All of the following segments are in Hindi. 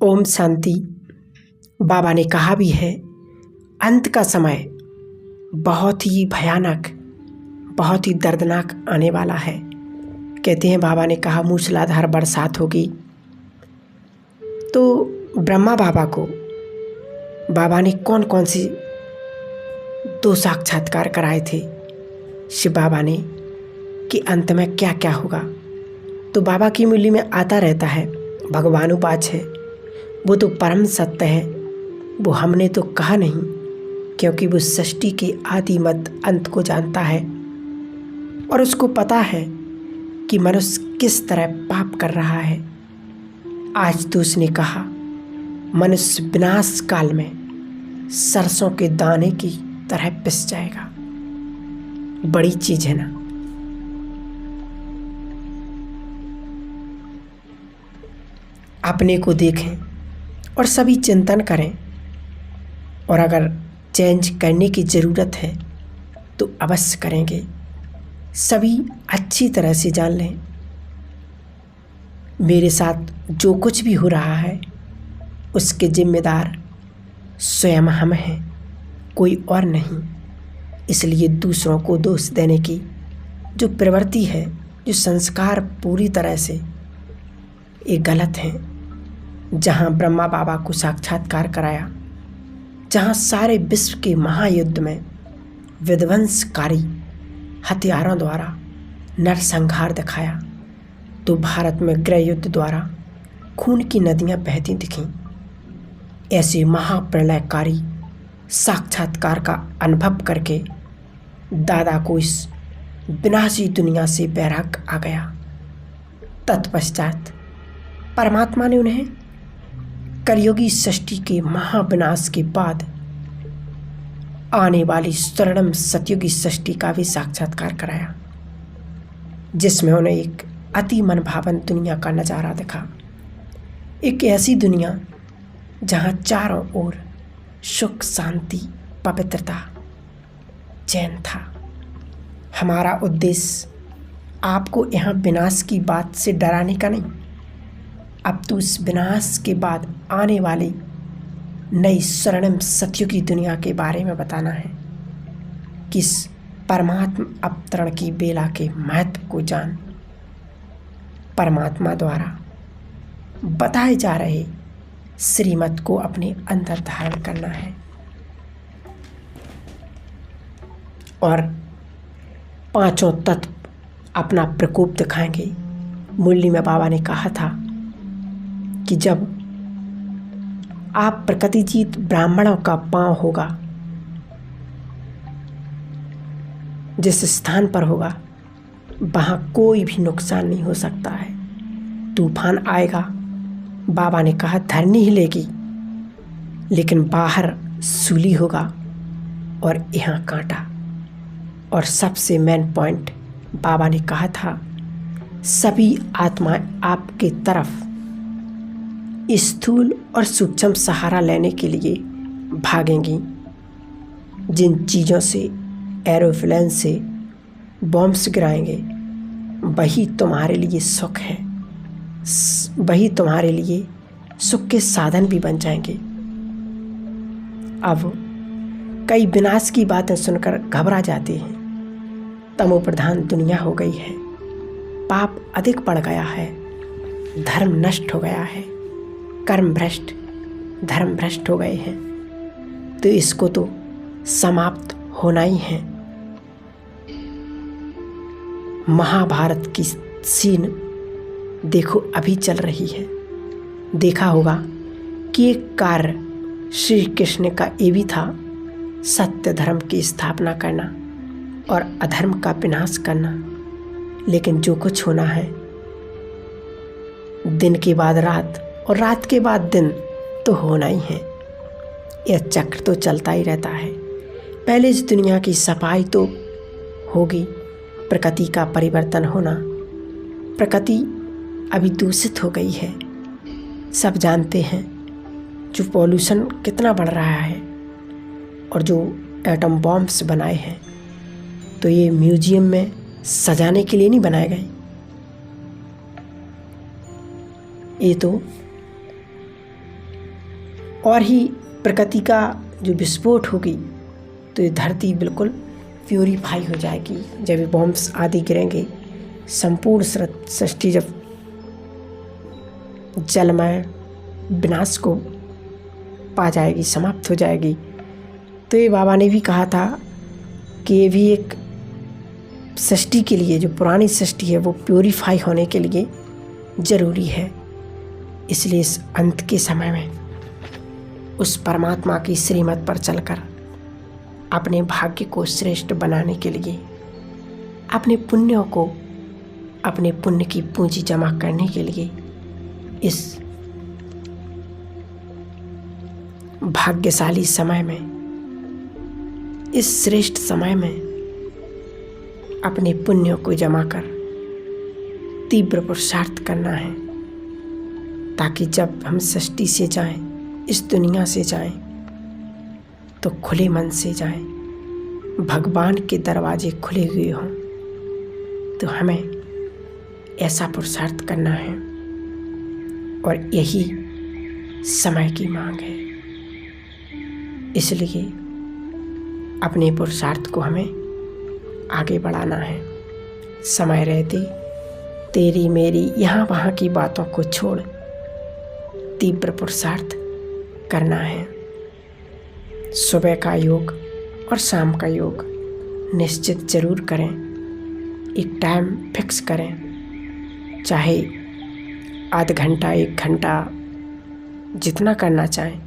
ओम शांति। बाबा ने कहा भी है, अंत का समय बहुत ही भयानक, बहुत ही दर्दनाक आने वाला है। कहते हैं बाबा ने कहा मूसलाधार बरसात होगी। तो ब्रह्मा बाबा को बाबा ने कौन कौन सी 2 साक्षात्कार कराए थे शिव बाबा ने कि अंत में क्या क्या होगा। तो बाबा की मुरली में आता रहता है, भगवानुवाच है, वो तो परम सत्य है, वो हमने तो कहा नहीं, क्योंकि वो सृष्टि के आदि मध्य अंत को जानता है और उसको पता है कि मनुष्य किस तरह पाप कर रहा है। आज तो उसने कहा मनुष्य विनाश काल में सरसों के दाने की तरह पिस जाएगा। बड़ी चीज है ना। अपने को देखें और सभी चिंतन करें, और अगर चेंज करने की ज़रूरत है तो अवश्य करेंगे। सभी अच्छी तरह से जान लें, मेरे साथ जो कुछ भी हो रहा है उसके जिम्मेदार स्वयं हम हैं, कोई और नहीं। इसलिए दूसरों को दोष देने की जो प्रवृत्ति है, जो संस्कार पूरी तरह से ये गलत है। जहाँ ब्रह्मा बाबा को साक्षात्कार कराया, जहाँ सारे विश्व के महायुद्ध में विध्वंसकारी हथियारों द्वारा नरसंहार दिखाया, तो भारत में गृह युद्ध द्वारा खून की नदियाँ बहती दिखीं। ऐसे महाप्रलयकारी साक्षात्कार का अनुभव करके दादा को इस विनाशी दुनिया से वैराग्य आ गया। तत्पश्चात परमात्मा ने उन्हें कलयुगी सृष्टि के महाविनाश के बाद आने वाली स्वर्णिम सतयुगी सृष्टि का भी साक्षात्कार कराया, जिसमें उन्हें एक अति मनभावन दुनिया का नज़ारा दिखा। एक ऐसी दुनिया जहाँ चारों ओर सुख, शांति, पवित्रता, चैन था। हमारा उद्देश्य आपको यहाँ विनाश की बात से डराने का नहीं, अब तो इस विनाश के बाद आने वाली नई स्वर्णिम सतयुगी दुनिया के बारे में बताना है। किस परमात्मा अवतरण की बेला के महत्व को जान परमात्मा द्वारा बताए जा रहे श्रीमत को अपने अंदर धारण करना है। और पांचों तत्व अपना प्रकोप दिखाएंगे। मुरली में बाबा ने कहा था कि जब आप प्रकृतिजीत ब्राह्मणों का पांव होगा, जिस स्थान पर होगा वहाँ कोई भी नुकसान नहीं हो सकता है। तूफान आएगा, बाबा ने कहा धरनी हिलेगी, लेकिन बाहर सूली होगा और यहाँ कांटा। और सबसे मेन पॉइंट बाबा ने कहा था, सभी आत्माएं आपके तरफ स्थूल और सूक्ष्म सहारा लेने के लिए भागेंगी। जिन चीज़ों से एरोप्लेन से बॉम्ब्स गिराएंगे वही तुम्हारे लिए सुख है, वही तुम्हारे लिए सुख के साधन भी बन जाएंगे। अब कई विनाश की बातें सुनकर घबरा जाते हैं। तमो प्रधान दुनिया हो गई है, पाप अधिक बढ़ गया है, धर्म नष्ट हो गया है, कर्म भ्रष्ट, धर्म भ्रष्ट हो गए हैं, तो इसको तो समाप्त होना ही है। महाभारत की सीन देखो अभी चल रही है। देखा होगा कि एक कार्य श्री कृष्ण का ये भी था, सत्य धर्म की स्थापना करना और अधर्म का विनाश करना। लेकिन जो कुछ होना है, दिन के बाद रात और रात के बाद दिन तो होना ही है। यह चक्र तो चलता ही रहता है। पहले इस दुनिया की सफाई तो होगी, प्रकृति का परिवर्तन होना। प्रकृति अभी दूषित हो गई है, सब जानते हैं। जो पॉल्यूशन कितना बढ़ रहा है, और जो एटम बॉम्ब्स बनाए हैं, तो ये म्यूजियम में सजाने के लिए नहीं बनाए गए, ये तो और ही प्रकृति का जो विस्फोट होगी तो ये धरती बिल्कुल प्योरीफाई हो जाएगी। जब ये बॉम्ब्स आदि गिरेंगे, संपूर्ण सृष्टि जब जलमय विनाश को पा जाएगी, समाप्त हो जाएगी। तो ये बाबा ने भी कहा था कि ये भी एक सृष्टि के लिए, जो पुरानी सृष्टि है वो प्योरीफाई होने के लिए ज़रूरी है। इसलिए इस अंत के समय में उस परमात्मा की श्रीमत पर चलकर अपने भाग्य को श्रेष्ठ बनाने के लिए, अपने पुण्यों को, अपने पुण्य की पूंजी जमा करने के लिए इस भाग्यशाली समय में, इस श्रेष्ठ समय में अपने पुण्यों को जमा कर तीव्र पुरुषार्थ करना है, ताकि जब हम सृष्टि से जाएं, इस दुनिया से जाएं, तो खुले मन से जाएं, भगवान के दरवाजे खुले हुए हों। तो हमें ऐसा पुरुषार्थ करना है और यही समय की मांग है। इसलिए अपने पुरुषार्थ को हमें आगे बढ़ाना है। समय रहते तेरी मेरी यहाँ वहाँ की बातों को छोड़ तीव्र पुरुषार्थ करना है। सुबह का योग और शाम का योग निश्चित जरूर करें। एक टाइम फिक्स करें, चाहे आधा घंटा, 1 घंटा, जितना करना चाहें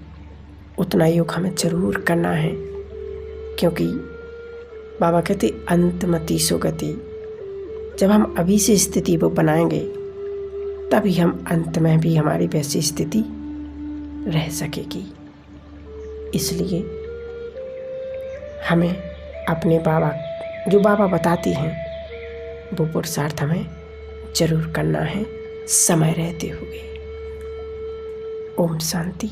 उतना योग हमें ज़रूर करना है। क्योंकि बाबा कहते अंतमति सुगति, जब हम अभी से स्थिति वो बनाएंगे तभी हम अंत में भी हमारी वैसी स्थिति रह सकेगी। इसलिए हमें अपने बाबा, जो बाबा बताती हैं, वो पुरुषार्थ हमें जरूर करना है समय रहते हुए। ओम शांति।